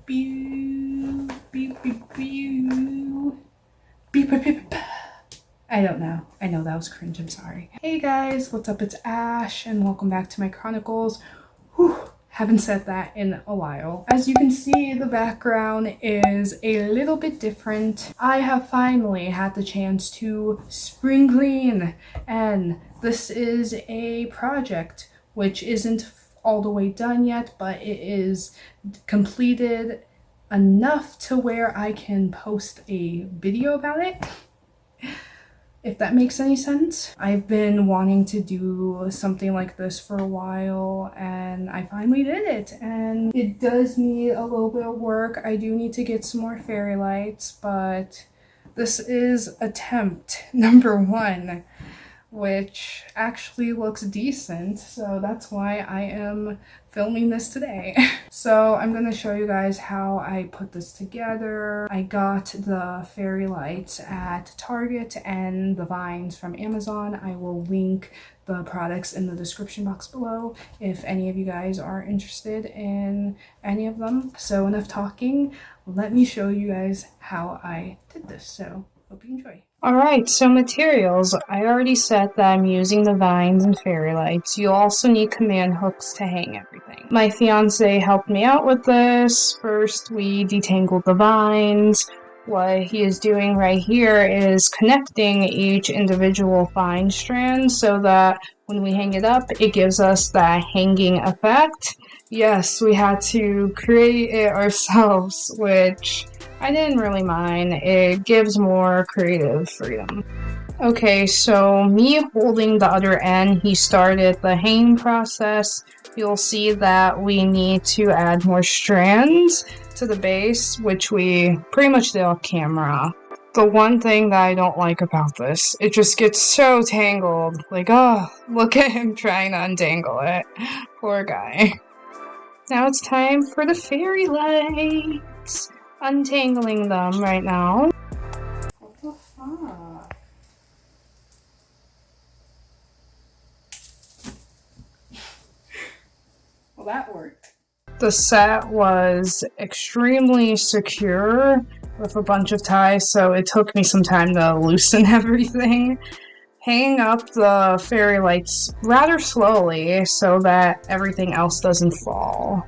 Beep, beep, beep, beep. Beep, beep, beep. I don't know. I know that was cringe. I'm sorry. Hey guys, what's up? It's Ash, and welcome back to my Chronicles. Whew, haven't said that in a while. As you can see, the background is a little bit different. I have finally had the chance to spring clean, and this is a project which isn't all the way done yet, but it is completed enough to where I can post a video about it, if that makes any sense. I've been wanting to do something like this for a while, and I finally did it. And it does need a little bit of work. I do need to get some more fairy lights, but this is attempt number 1, which actually looks decent, so that's why I am filming this today. So I'm gonna show you guys how I put this together. I got the fairy lights at Target and the vines from Amazon. I will link the products in the description box below if any of you guys are interested in any of them. So enough talking, let me show you guys how I did this. So hope you enjoy. Alright, so materials. I already said that I'm using the vines and fairy lights. You also need command hooks to hang everything. My fiance helped me out with this. First, we detangled the vines. What he is doing right here is connecting each individual vine strand so that when we hang it up, it gives us that hanging effect. Yes, we had to create it ourselves, which I didn't really mind. It gives more creative freedom. Okay, so me holding the other end, he started the hanging process. You'll see that we need to add more strands to the base, which we pretty much did off camera. The one thing that I don't like about this, it just gets so tangled. Like, oh, look at him trying to untangle it. Poor guy. Now it's time for the fairy lights. Untangling them right now. What the fuck? Well, that worked. The set was extremely secure with a bunch of ties, so it took me some time to loosen everything. Hanging up the fairy lights rather slowly so that everything else doesn't fall.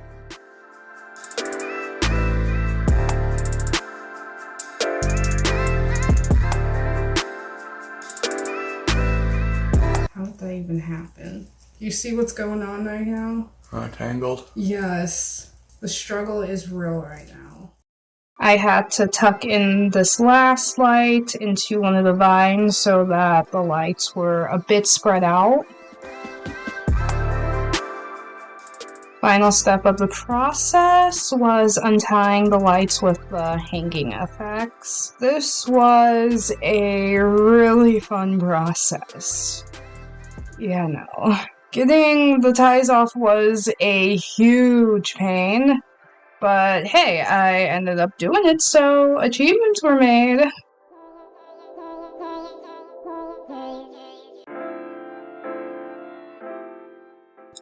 How did that even happen? You see what's going on right now? Tangled? Yes. The struggle is real right now. I had to tuck in this last light into one of the vines so that the lights were a bit spread out. Final step of the process was untying the lights with the hanging effects. This was a really fun process. Yeah, no. Getting the ties off was a huge pain, but hey, I ended up doing it, so achievements were made.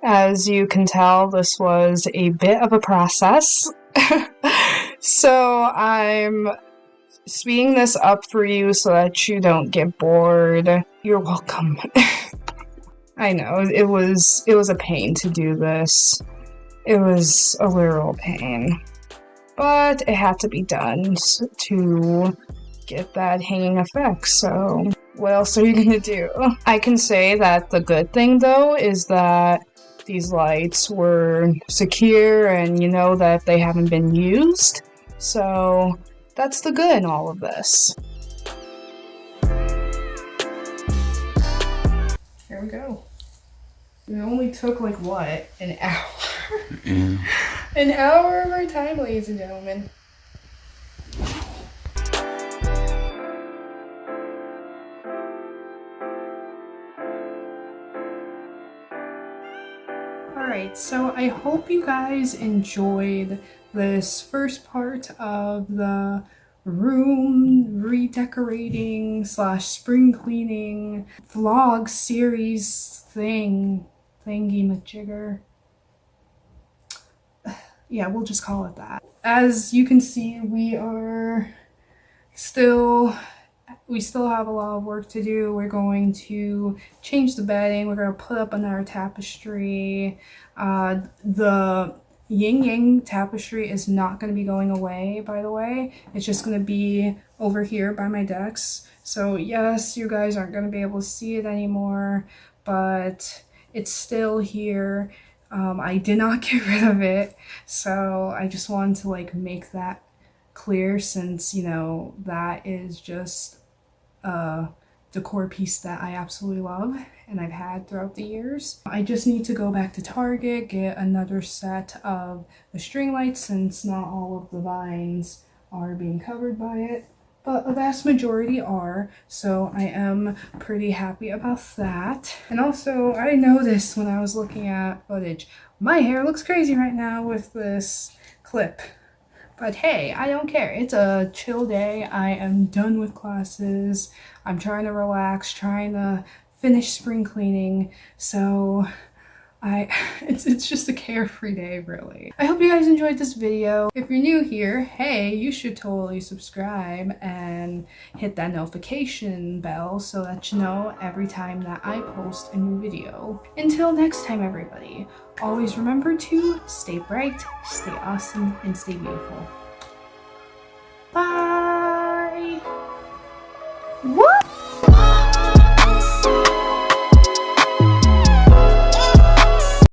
As you can tell, this was a bit of a process. So I'm speeding this up for you so that you don't get bored. You're welcome. I know, it was a pain to do this. It was a literal pain. But it had to be done to get that hanging effect, so what else are you gonna do? I can say that the good thing, though, is that these lights were secure and you know that they haven't been used. So that's the good in all of this. Here we go. It only took like what? An hour? Yeah. An hour of our time, ladies and gentlemen. Alright, so I hope you guys enjoyed this first part of the room redecorating / spring cleaning vlog series thingy majigger. Yeah, we'll just call it that. As you can see, we still have a lot of work to do. We're going to change the bedding. We're going to put up another tapestry. The yin yang tapestry is not going to be going away, by the way. It's just going to be over here by my decks. So yes, you guys aren't going to be able to see it anymore, but it's still here. I did not get rid of it, so I just wanted to like make that clear, since you know that is just a decor piece that I absolutely love and I've had throughout the years. I just need to go back to Target, get another set of the string lights, since not all of the vines are being covered by it, but a vast majority are, so I am pretty happy about that. And also, I noticed when I was looking at footage, my hair looks crazy right now with this clip. But hey, I don't care. It's a chill day. I am done with classes. I'm trying to relax, trying to finish spring cleaning, so it's just a carefree day, really. I hope you guys enjoyed this video. If you're new here, hey, you should totally subscribe and hit that notification bell so that you know every time that I post a new video. Until next time, everybody, always remember to stay bright, stay awesome, and stay beautiful.